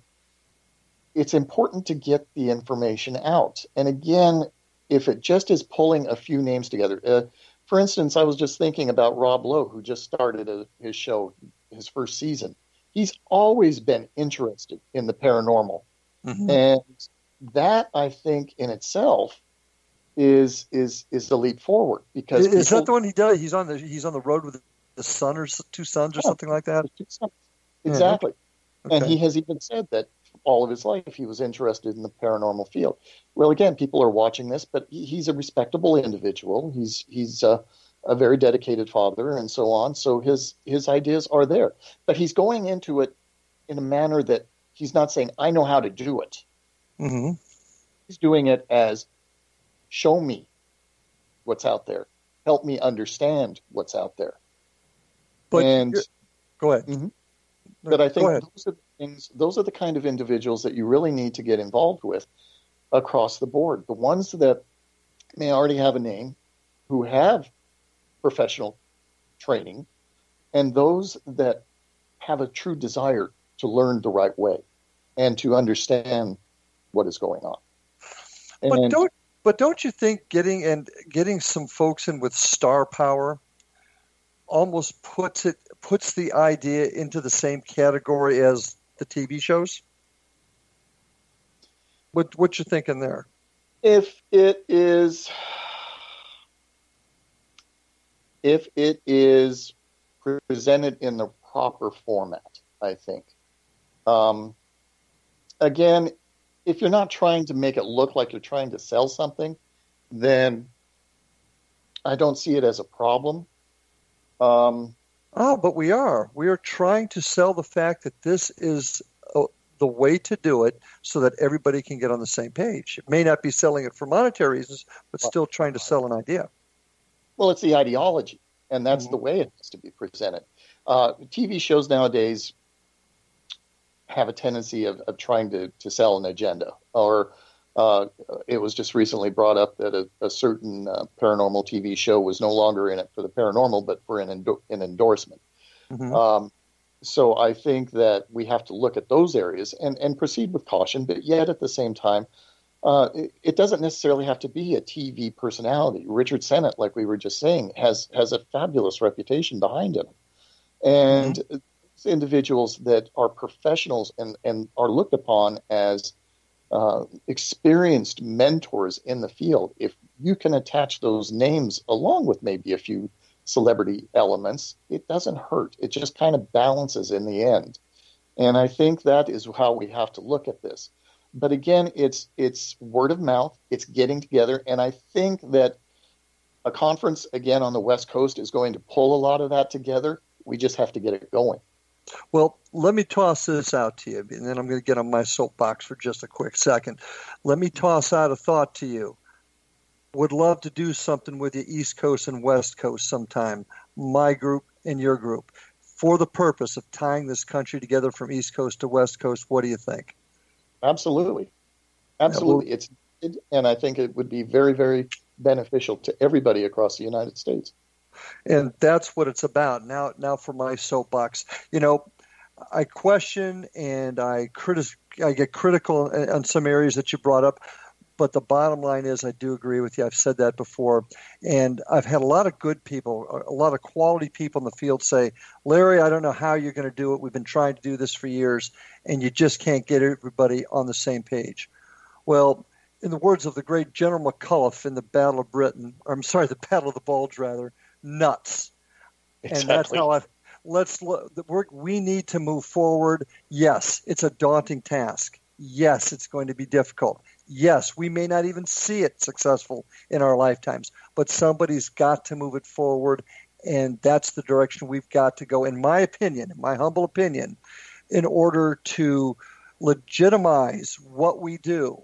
it's important to get the information out. And again, if it just is pulling a few names together, for instance, I was just thinking about Rob Lowe, who just started his show, his first season. He's always been interested in the paranormal. And that, I think, in itself is a leap forward. Because is that the one he does? He's on the road with the son or two sons or something like that? Exactly. Okay. And he has even said that all of his life he was interested in the paranormal field. Well, again, people are watching this, but he's a respectable individual. He's a very dedicated father and so on. So his ideas are there. But he's going into it in a manner that he's not saying, I know how to do it. He's doing it as, show me what's out there. Help me understand what's out there. But go ahead. But I think those are the kind of individuals that you really need to get involved with across the board. The ones that may already have a name, who have professional training, and those that have a true desire to learn the right way and to understand what is going on. But don't you think getting some folks in with star power almost puts the idea into the same category as the TV shows? What you thinking there? If it is presented in the proper format, I think. Again, if you're not trying to make it look like you're trying to sell something, then I don't see it as a problem. But we are. We are trying to sell the fact that this is the way to do it so that everybody can get on the same page. It may not be selling it for monetary reasons, but still trying to sell an idea. Well, it's the ideology, and that's the way it has to be presented. TV shows nowadays have a tendency of trying to sell an agenda. Or it was just recently brought up that a certain paranormal TV show was no longer in it for the paranormal, but for an endorsement. So I think that we have to look at those areas and proceed with caution, but yet at the same time, it doesn't necessarily have to be a TV personality. Richard Sennett, like we were just saying, has a fabulous reputation behind him. And individuals that are professionals and are looked upon as experienced mentors in the field, if you can attach those names along with maybe a few celebrity elements, it doesn't hurt. It just kind of balances in the end. And I think that is how we have to look at this. But again, it's word of mouth. It's getting together. And I think that a conference, again, on the West Coast is going to pull a lot of that together. We just have to get it going. Well, let me toss this out to you, and then I'm going to get on my soapbox for just a quick second. Let me toss out a thought to you. Would love to do something with you East Coast and West Coast sometime, my group and your group, for the purpose of tying this country together from East Coast to West Coast. What do you think? Absolutely. It's and I think it would be very, very beneficial to everybody across the United States. And that's what it's about. Now for my soapbox. I question and I get critical on some areas that you brought up, but the bottom line is I do agree with you. I've said that before. And I've had a lot of good people, a lot of quality people in the field say, Larry, I don't know how you're going to do it. We've been trying to do this for years, and you just can't get everybody on the same page. Well, in the words of the great General McCullough in the Battle of the Bulge, rather, nuts. Exactly. And we need to move forward. Yes, it's a daunting task. Yes, it's going to be difficult. Yes, we may not even see it successful in our lifetimes, but somebody's got to move it forward, and that's the direction we've got to go, in my opinion, my humble opinion, in order to legitimize what we do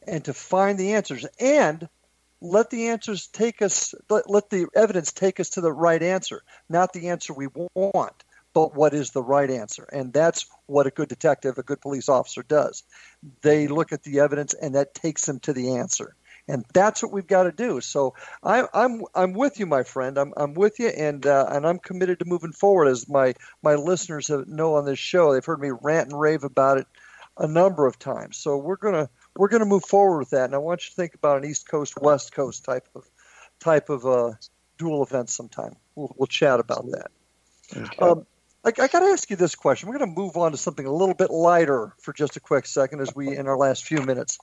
and to find the answers, and let the answers take us, let the evidence take us to the right answer, not the answer we want, but what is the right answer. And that's what a good detective, a good police officer does. They look at the evidence, and that takes them to the answer. And that's what we've got to do. So I'm with you, my friend. I'm with you, and I'm committed to moving forward. As my listeners know on this show, they've heard me rant and rave about it a number of times. So we're gonna move forward with that. And I want you to think about an East Coast, West Coast type of dual event sometime. We'll chat about that. Okay. I got to ask you this question. We're going to move on to something a little bit lighter for just a quick second as we in our last few minutes.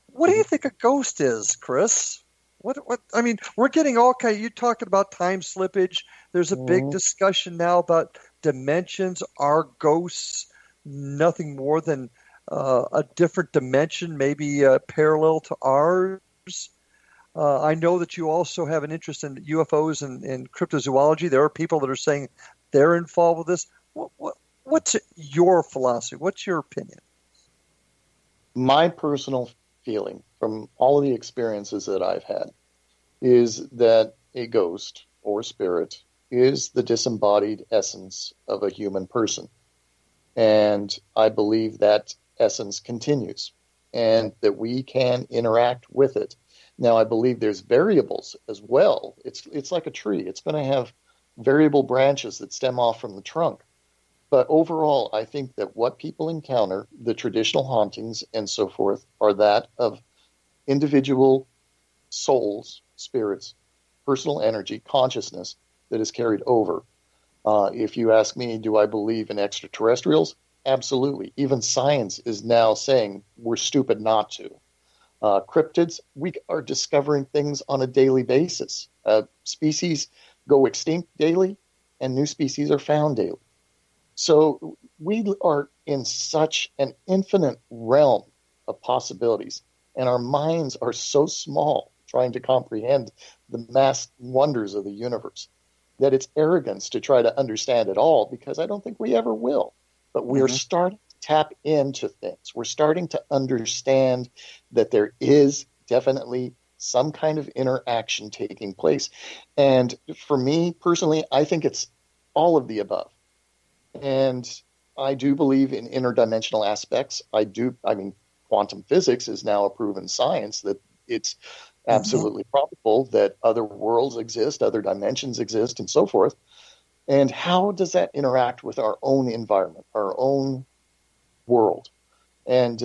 What do you think a ghost is, Chris? What I mean, we're getting all kind. You talking about time slippage. There's a big discussion now about dimensions. Are ghosts nothing more than a different dimension, maybe parallel to ours? I know that you also have an interest in UFOs and cryptozoology. There are people that are saying they're involved with this. What's your philosophy? What's your opinion? My personal feeling from all of the experiences that I've had is that a ghost or spirit is the disembodied essence of a human person. And I believe that essence continues and that we can interact with it. Now, I believe there's variables as well. It's like a tree. It's going to have variable branches that stem off from the trunk. But overall, I think that what people encounter, the traditional hauntings and so forth, are that of individual souls, spirits, personal energy, consciousness that is carried over. If you ask me, do I believe in extraterrestrials? Absolutely. Even science is now saying we're stupid not to. Cryptids, we are discovering things on a daily basis. Species go extinct daily, and new species are found daily. So we are in such an infinite realm of possibilities, and our minds are so small trying to comprehend the vast wonders of the universe that it's arrogance to try to understand it all, because I don't think we ever will. But we're starting to tap into things. We're starting to understand that there is definitely some kind of interaction taking place. And for me personally, I think it's all of the above. And I do believe in interdimensional aspects. I mean, quantum physics is now a proven science that it's absolutely probable that other worlds exist, other dimensions exist, and so forth. And how does that interact with our own environment, our own world? And,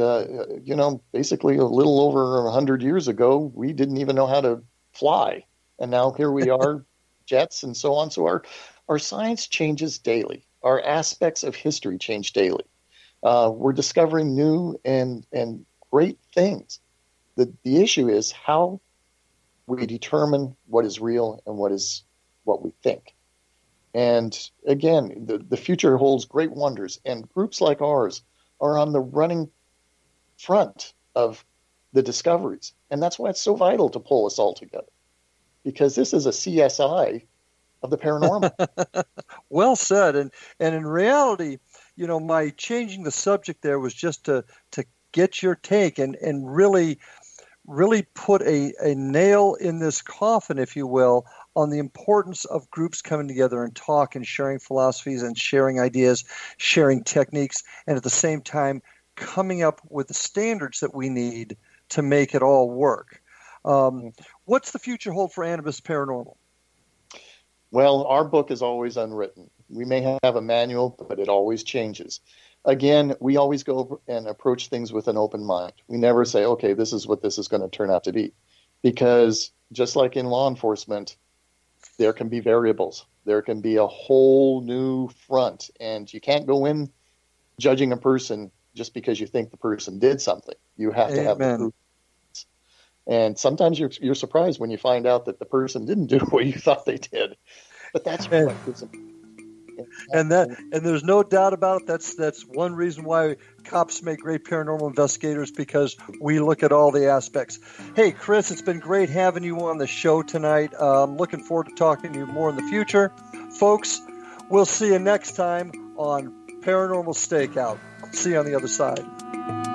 basically a little over 100 years ago, we didn't even know how to fly. And now here we are, jets and so on. So our science changes daily. Our aspects of history change daily. We're discovering new and great things. The issue is how we determine what is real and what we think. And again, the future holds great wonders, and groups like ours are on the running front of the discoveries. And that's why it's so vital to pull us all together, because this is a CSI of the paranormal. Well said. And in reality, my changing the subject there was just to get your take and really put a nail in this coffin, if you will, on the importance of groups coming together and talk and sharing philosophies and sharing ideas, sharing techniques, and at the same time coming up with the standards that we need to make it all work. What's the future hold for Anubis Paranormal? Well, our book is always unwritten. We may have a manual, but it always changes. Again, we always go and approach things with an open mind. We never say, okay, this is what this is going to turn out to be. Because just like in law enforcement, there can be variables. There can be a whole new front. And you can't go in judging a person just because you think the person did something. You have to have the proof. And sometimes you're surprised when you find out that the person didn't do what you thought they did. But that's what gives them. And there's no doubt about it. That's one reason why cops make great paranormal investigators, because we look at all the aspects. Hey, Chris, it's been great having you on the show tonight. I'm looking forward to talking to you more in the future. Folks, we'll see you next time on Paranormal Stakeout. See you on the other side.